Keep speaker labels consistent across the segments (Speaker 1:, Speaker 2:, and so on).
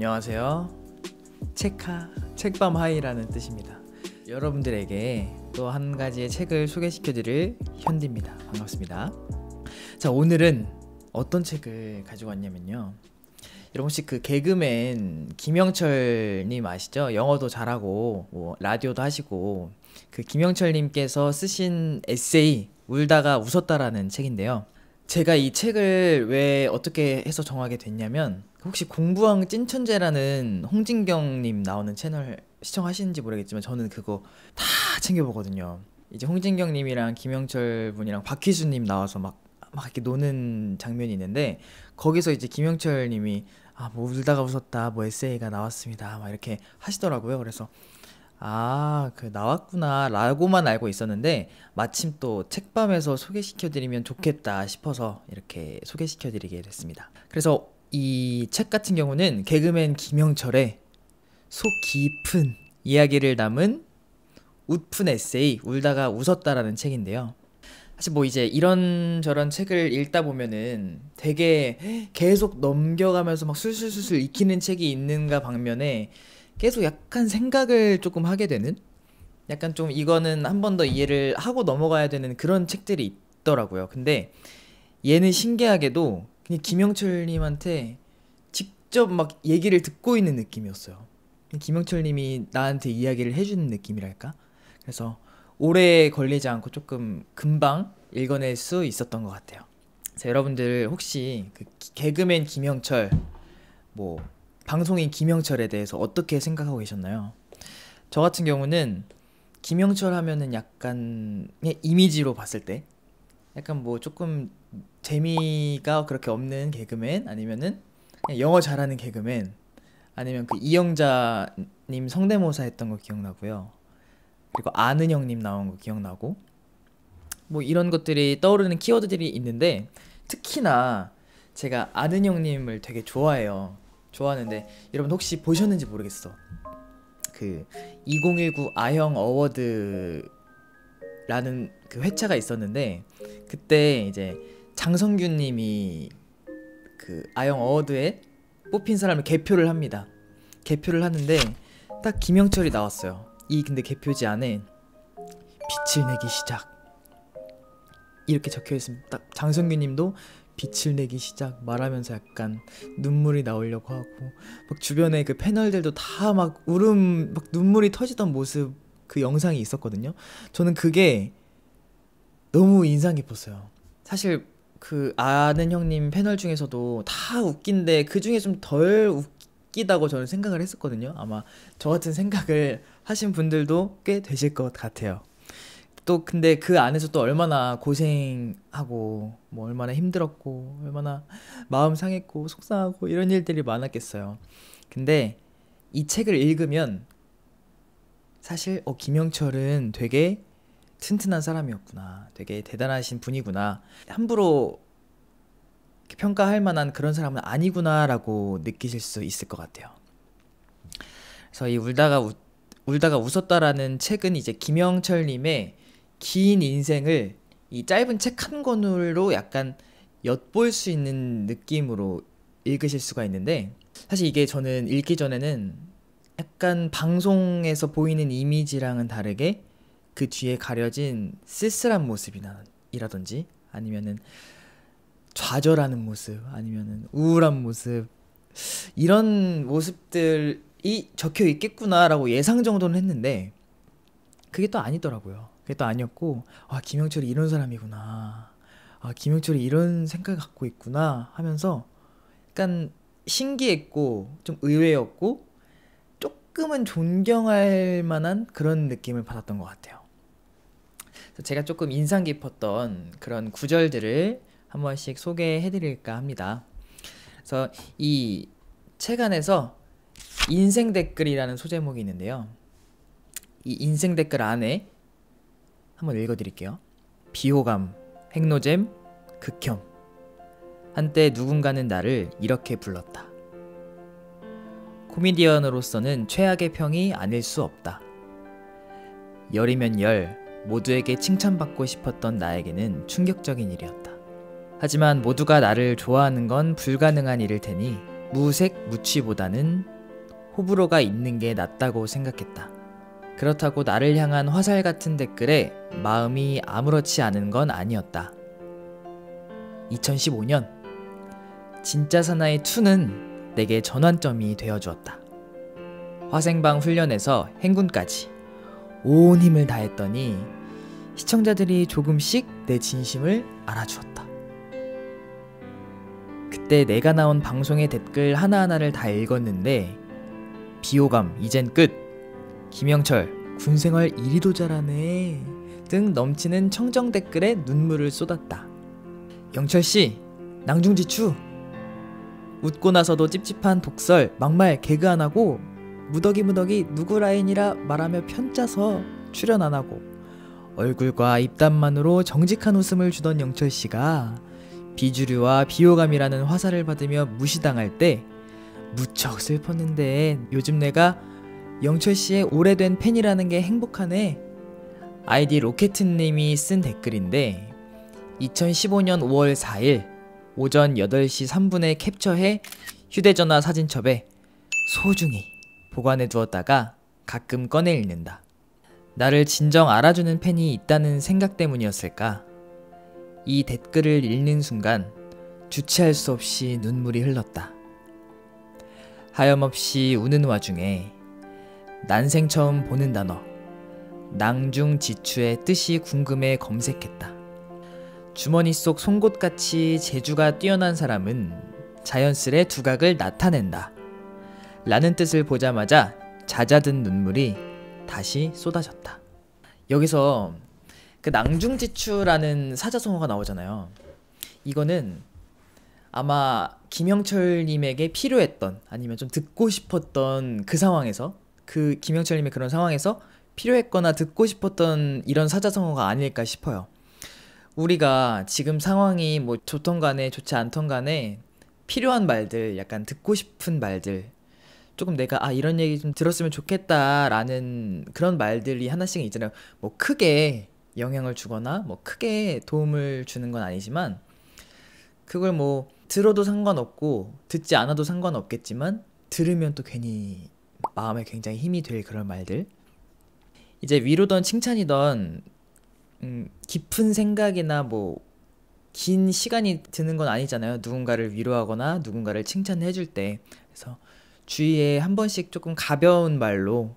Speaker 1: 안녕하세요. 책밤 하이라는 뜻입니다. 여러분들에게 또 한 가지의 책을 소개시켜드릴 현디입니다. 반갑습니다. 자, 오늘은 어떤 책을 가지고 왔냐면요. 여러분 혹시 그 개그맨 김영철님 아시죠? 영어도 잘하고 뭐 라디오도 하시고 그 김영철님께서 쓰신 에세이 울다가 웃었다라는 책인데요. 제가 이 책을 왜 어떻게 해서 정하게 됐냐면 혹시 공부왕 찐천재라는 홍진경님 나오는 채널 시청하시는지 모르겠지만 저는 그거 다 챙겨보거든요. 이제 홍진경님이랑 김영철 분이랑 박희수님 나와서 막 이렇게 노는 장면이 있는데 거기서 이제 김영철님이 뭐 울다가 웃었다 뭐 에세이가 나왔습니다 막 이렇게 하시더라고요. 그래서 그 나왔구나 라고만 알고 있었는데 마침 또 책밤에서 소개시켜드리면 좋겠다 싶어서 이렇게 소개시켜드리게 됐습니다. 그래서 이 책 같은 경우는 개그맨 김영철의 속 깊은 이야기를 담은 웃픈 에세이 울다가 웃었다라는 책인데요. 사실 뭐 이제 이런저런 책을 읽다 보면은 되게 계속 넘겨가면서 막 술술술술 익히는 책이 있는가 반면에 계속 약간 생각을 조금 하게 되는, 약간 좀 이거는 한 번 더 이해를 하고 넘어가야 되는 그런 책들이 있더라고요. 근데 얘는 신기하게도 그냥 김영철님한테 직접 막 얘기를 듣고 있는 느낌이었어요. 김영철님이 나한테 이야기를 해주는 느낌이랄까? 그래서 오래 걸리지 않고 조금 금방 읽어낼 수 있었던 것 같아요. 자, 여러분들 혹시 그 개그맨 김영철, 뭐 방송인 김영철에 대해서 어떻게 생각하고 계셨나요? 저 같은 경우는 김영철 하면은 약간 그냥 이미지로 봤을 때 약간 뭐 조금 재미가 그렇게 없는 개그맨, 아니면은 그냥 영어 잘하는 개그맨, 아니면 그 이영자님 성대모사 했던 거 기억나고요. 그리고 아는 형님 나온 거 기억나고, 뭐 이런 것들이 떠오르는 키워드들이 있는데 특히나 제가 아는 형님을 되게 좋아하는데 여러분 혹시 보셨는지 모르겠어. 그 2019 아형 어워드라는 그 회차가 있었는데 그때 이제 장성균 님이 그 아형 어워드에 뽑힌 사람을 개표를 합니다. 개표를 하는데 딱 김영철이 나왔어요. 근데 개표지 안에 빛을 내기 시작 이렇게 적혀 있습니다. 딱 장성균 님도 빛을 내기 시작 말하면서 약간 눈물이 나오려고 하고, 막 주변에 그 패널들도 다 막 막 눈물이 터지던 모습, 그 영상이 있었거든요. 저는 그게 너무 인상 깊었어요. 사실 그 아는 형님 패널 중에서도 다 웃긴데 그 중에 좀 덜 웃기다고 저는 생각을 했었거든요. 아마 저 같은 생각을 하신 분들도 꽤 되실 것 같아요. 또 근데 그 안에서 또 얼마나 고생하고 뭐 얼마나 힘들었고 얼마나 마음 상했고 속상하고 이런 일들이 많았겠어요. 근데 이 책을 읽으면 사실 김영철은 되게 튼튼한 사람이었구나, 되게 대단하신 분이구나, 함부로 평가할 만한 그런 사람은 아니구나 라고 느끼실 수 있을 것 같아요. 그래서 이 울다가 웃었다라는 책은 이제 김영철님의 긴 인생을 이 짧은 책 한 권으로 약간 엿볼 수 있는 느낌으로 읽으실 수가 있는데, 사실 이게 저는 읽기 전에는 약간 방송에서 보이는 이미지랑은 다르게 그 뒤에 가려진 쓸쓸한 모습이라든지 아니면은 좌절하는 모습, 아니면은 우울한 모습, 이런 모습들이 적혀 있겠구나라고 예상 정도는 했는데 그게 또 아니더라고요. 그게 또 아니었고, 김영철이 이런 사람이구나, 김영철이 이런 생각을 갖고 있구나 하면서 약간 신기했고 좀 의외였고 조금은 존경할 만한 그런 느낌을 받았던 것 같아요. 그래서 제가 조금 인상 깊었던 그런 구절들을 한 번씩 소개해 드릴까 합니다. 그래서 이 책 안에서 인생 댓글이라는 소제목이 있는데요. 이 인생 댓글 안에 한번 읽어드릴게요. 비호감, 핵노잼, 극혐. 한때 누군가는 나를 이렇게 불렀다. 코미디언으로서는 최악의 평이 아닐 수 없다. 열이면 열, 모두에게 칭찬받고 싶었던 나에게는 충격적인 일이었다. 하지만 모두가 나를 좋아하는 건 불가능한 일일 테니 무색 무취보다는 호불호가 있는 게 낫다고 생각했다. 그렇다고 나를 향한 화살 같은 댓글에 마음이 아무렇지 않은 건 아니었다. 2015년 진짜 사나이 2는 내게 전환점이 되어주었다. 화생방 훈련에서 행군까지 온 힘을 다했더니 시청자들이 조금씩 내 진심을 알아주었다. 그때 내가 나온 방송의 댓글 하나하나를 다 읽었는데 비호감 이젠 끝, 김영철 군생활 이리도 잘하네 등 넘치는 청정 댓글에 눈물을 쏟았다. 영철씨 낭중지추, 웃고 나서도 찝찝한 독설 막말 개그 안 하고 무더기 누구 라인이라 말하며 편짜서 출연 안 하고 얼굴과 입담만으로 정직한 웃음을 주던 영철씨가 비주류와 비호감이라는 화살을 받으며 무시당할 때 무척 슬펐는데 요즘 내가 영철씨의 오래된 팬이라는 게 행복하네. 아이디 로켓님이 쓴 댓글인데 2015년 5월 4일 오전 8시 3분에 캡처해 휴대전화 사진첩에 소중히 보관해 두었다가 가끔 꺼내 읽는다. 나를 진정 알아주는 팬이 있다는 생각 때문이었을까? 이 댓글을 읽는 순간 주체할 수 없이 눈물이 흘렀다. 하염없이 우는 와중에 난생 처음 보는 단어 낭중지추의 뜻이 궁금해 검색했다. 주머니 속 송곳같이 재주가 뛰어난 사람은 자연스레 두각을 나타낸다 라는 뜻을 보자마자 잦아든 눈물이 다시 쏟아졌다. 여기서 그 낭중지추라는 사자성어가 나오잖아요. 이거는 아마 김영철님에게 필요했던 아니면 좀 듣고 싶었던 그 상황에서 그 김영철님의 그런 상황에서 필요했거나 듣고 싶었던 이런 사자성어가 아닐까 싶어요. 우리가 지금 상황이 뭐 좋던 간에 좋지 않던 간에 필요한 말들, 약간 듣고 싶은 말들, 조금 내가 이런 얘기 좀 들었으면 좋겠다라는 그런 말들이 하나씩 있잖아요. 뭐 크게 영향을 주거나 뭐 크게 도움을 주는 건 아니지만 그걸 뭐 들어도 상관없고 듣지 않아도 상관없겠지만 들으면 또 괜히 마음에 굉장히 힘이 될 그런 말들. 이제 위로든 칭찬이든 깊은 생각이나 뭐 긴 시간이 드는 건 아니잖아요. 누군가를 위로하거나 누군가를 칭찬해 줄 때. 그래서 주위에 한 번씩 조금 가벼운 말로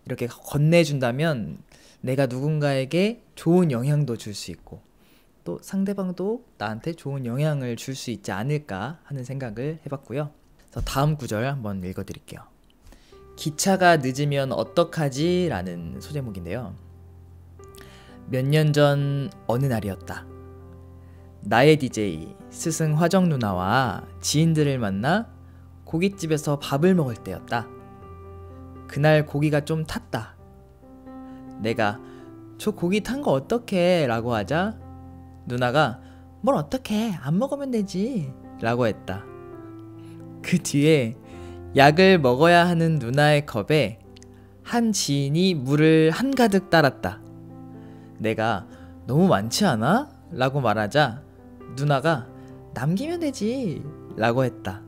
Speaker 1: 이렇게 건네준다면 내가 누군가에게 좋은 영향도 줄 수 있고 또 상대방도 나한테 좋은 영향을 줄 수 있지 않을까 하는 생각을 해봤고요. 그래서 다음 구절 한번 읽어드릴게요. 기차가 늦으면 어떡하지? 라는 소제목인데요. 몇 년 전 어느 날이었다. 나의 DJ 스승 화정 누나와 지인들을 만나 고깃집에서 밥을 먹을 때였다. 그날 고기가 좀 탔다. 내가 저 고기 탄 거 어떡해? 라고 하자 누나가 뭘 어떡해? 안 먹으면 되지 라고 했다. 그 뒤에 약을 먹어야 하는 누나의 컵에 한 지인이 물을 한가득 따랐다. 내가 너무 많지 않아? 라고 말하자 누나가 남기면 되지 라고 했다.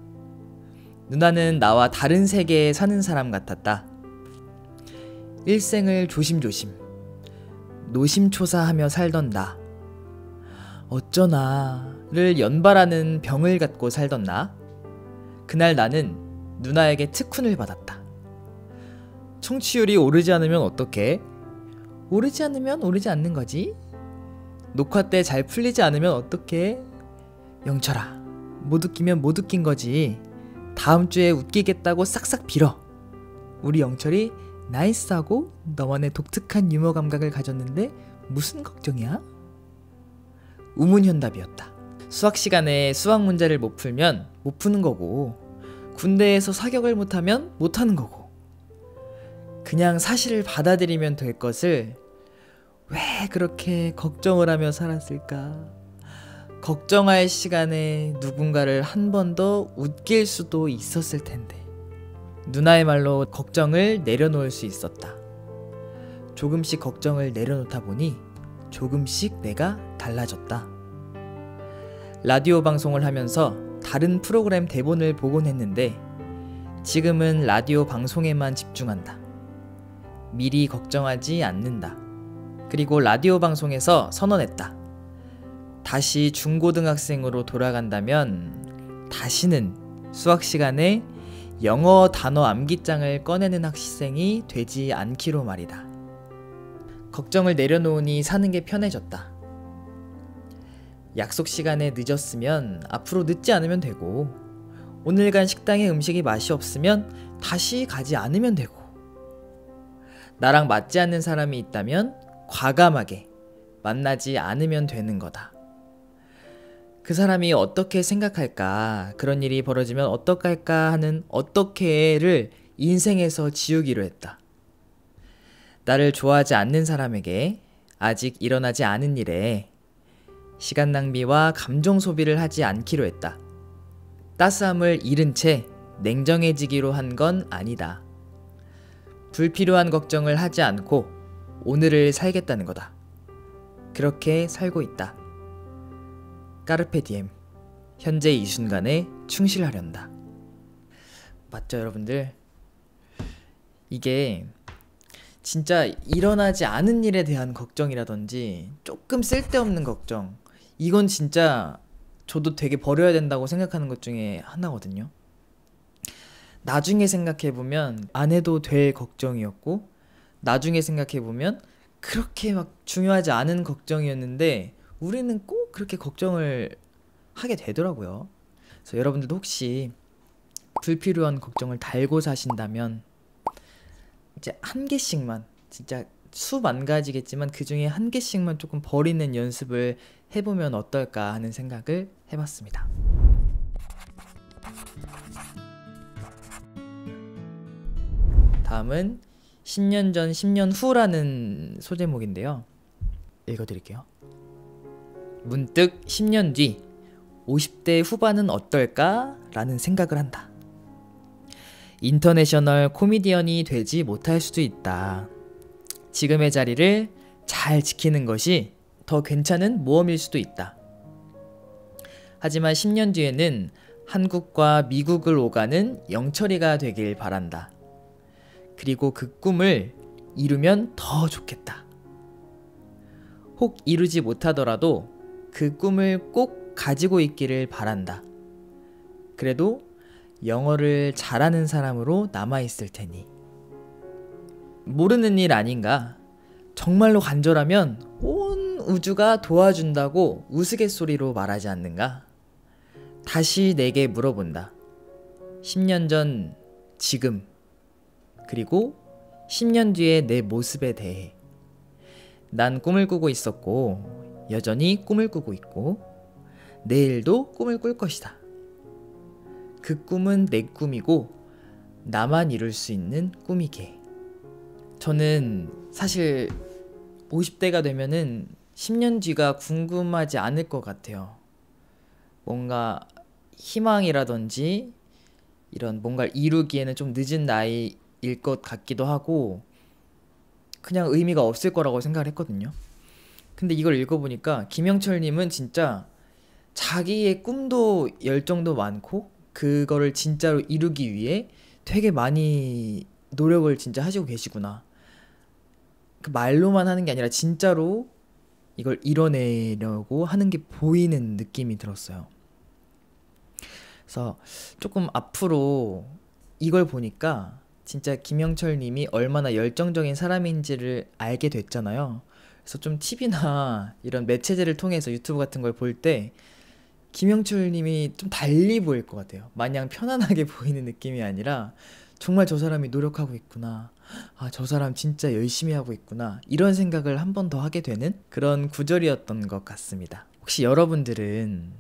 Speaker 1: 누나는 나와 다른 세계에 사는 사람 같았다. 일생을 조심조심 노심초사하며 살던 나, 어쩌나를 연발하는 병을 갖고 살던 나. 그날 나는 누나에게 특훈을 받았다. 청취율이 오르지 않으면 어떡해? 오르지 않으면 오르지 않는 거지. 녹화 때 잘 풀리지 않으면 어떡해? 영철아, 못 웃기면 못 웃긴 거지. 다음 주에 웃기겠다고 싹싹 빌어. 우리 영철이 나이스하고 너만의 독특한 유머 감각을 가졌는데 무슨 걱정이야? 우문현답이었다. 수학 시간에 수학 문제를 못 풀면 못 푸는 거고 군대에서 사격을 못하면 못하는 거고 그냥 사실을 받아들이면 될 것을 왜 그렇게 걱정을 하며 살았을까? 걱정할 시간에 누군가를 한 번 더 웃길 수도 있었을 텐데. 누나의 말로 걱정을 내려놓을 수 있었다. 조금씩 걱정을 내려놓다 보니 조금씩 내가 달라졌다. 라디오 방송을 하면서 다른 프로그램 대본을 보곤 했는데 지금은 라디오 방송에만 집중한다. 미리 걱정하지 않는다. 그리고 라디오 방송에서 선언했다. 다시 중고등학생으로 돌아간다면 다시는 수학 시간에 영어 단어 암기장을 꺼내는 학생이 되지 않기로 말이다. 걱정을 내려놓으니 사는 게 편해졌다. 약속 시간에 늦었으면 앞으로 늦지 않으면 되고, 오늘 간 식당의 음식이 맛이 없으면 다시 가지 않으면 되고, 나랑 맞지 않는 사람이 있다면 과감하게 만나지 않으면 되는 거다. 그 사람이 어떻게 생각할까, 그런 일이 벌어지면 어떡할까 하는 어떻게를 인생에서 지우기로 했다. 나를 좋아하지 않는 사람에게 아직 일어나지 않은 일에 시간 낭비와 감정 소비를 하지 않기로 했다. 따스함을 잃은 채 냉정해지기로 한 건 아니다. 불필요한 걱정을 하지 않고 오늘을 살겠다는 거다. 그렇게 살고 있다. 까르페 디엠. 현재 이 순간에 충실하련다. 맞죠, 여러분들? 이게 진짜 일어나지 않은 일에 대한 걱정이라든지 조금 쓸데없는 걱정, 이건 진짜 저도 되게 버려야 된다고 생각하는 것 중에 하나거든요. 나중에 생각해보면 안 해도 될 걱정이었고, 나중에 생각해보면 그렇게 막 중요하지 않은 걱정이었는데 우리는 꼭 그렇게 걱정을 하게 되더라고요. 그래서 여러분들도 혹시 불필요한 걱정을 달고 사신다면 이제 한 개씩만, 진짜 수만 가지겠지만 그 중에 한 개씩만 조금 버리는 연습을 해보면 어떨까 하는 생각을 해봤습니다. 다음은 10년 전 10년 후라는 소제목인데요. 읽어드릴게요. 문득 10년 뒤 50대 후반은 어떨까? 라는 생각을 한다. 인터내셔널 코미디언이 되지 못할 수도 있다. 지금의 자리를 잘 지키는 것이 더 괜찮은 모험일 수도 있다. 하지만 10년 뒤에는 한국과 미국을 오가는 영철이가 되길 바란다. 그리고 그 꿈을 이루면 더 좋겠다. 혹 이루지 못하더라도 그 꿈을 꼭 가지고 있기를 바란다. 그래도 영어를 잘하는 사람으로 남아있을 테니. 모르는 일 아닌가? 정말로 간절하면 온 우주가 도와준다고 우스갯소리로 말하지 않는가? 다시 내게 물어본다. 10년 전 지금, 그리고 10년 뒤의 내 모습에 대해. 난 꿈을 꾸고 있었고 여전히 꿈을 꾸고 있고 내일도 꿈을 꿀 것이다. 그 꿈은 내 꿈이고 나만 이룰 수 있는 꿈이게. 저는 사실 50대가 되면은 10년 뒤가 궁금하지 않을 것 같아요. 뭔가 희망이라든지 이런 뭔가를 이루기에는 좀 늦은 나이일 것 같기도 하고 그냥 의미가 없을 거라고 생각을 했거든요. 근데 이걸 읽어보니까 김영철님은 진짜 자기의 꿈도 열정도 많고 그거를 진짜로 이루기 위해 되게 많이 노력을 진짜 하시고 계시구나. 그 말로만 하는 게 아니라 진짜로 이걸 이뤄내려고 하는 게 보이는 느낌이 들었어요. 그래서 조금 앞으로 이걸 보니까 진짜 김영철 님이 얼마나 열정적인 사람인지를 알게 됐잖아요. 그래서 좀 TV나 이런 매체들을 통해서 유튜브 같은 걸 볼 때 김영철 님이 좀 달리 보일 것 같아요. 마냥 편안하게 보이는 느낌이 아니라 정말 저 사람이 노력하고 있구나. 아, 저 사람 진짜 열심히 하고 있구나. 이런 생각을 한 번 더 하게 되는 그런 구절이었던 것 같습니다. 혹시 여러분들은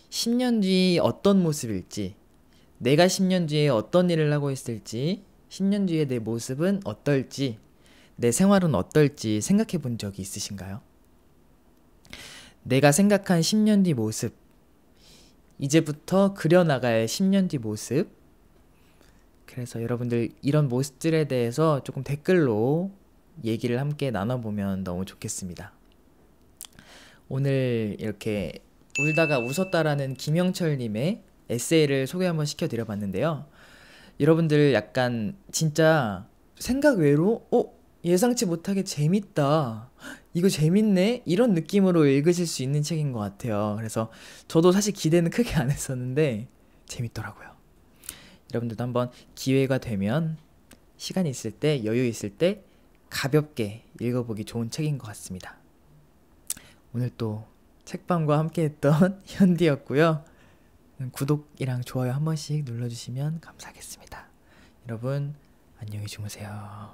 Speaker 1: 10년 뒤 어떤 모습일지, 내가 10년 뒤에 어떤 일을 하고 있을지, 10년 뒤에 내 모습은 어떨지, 내 생활은 어떨지 생각해 본 적이 있으신가요? 내가 생각한 10년 뒤 모습, 이제부터 그려나갈 10년 뒤 모습. 그래서 여러분들 이런 모습들에 대해서 조금 댓글로 얘기를 함께 나눠보면 너무 좋겠습니다. 오늘 이렇게 울다가 웃었다라는 김영철님의 에세이를 소개 한번 시켜드려봤는데요. 여러분들 약간 진짜 생각 외로 예상치 못하게 재밌다, 이거 재밌네, 이런 느낌으로 읽으실 수 있는 책인 것 같아요. 그래서 저도 사실 기대는 크게 안 했었는데 재밌더라고요. 여러분들도 한번 기회가 되면 시간이 있을 때, 여유 있을 때 가볍게 읽어보기 좋은 책인 것 같습니다. 오늘 또 책방과 함께 했던 현디였고요. 구독이랑 좋아요 한 번씩 눌러주시면 감사하겠습니다. 여러분 안녕히 주무세요.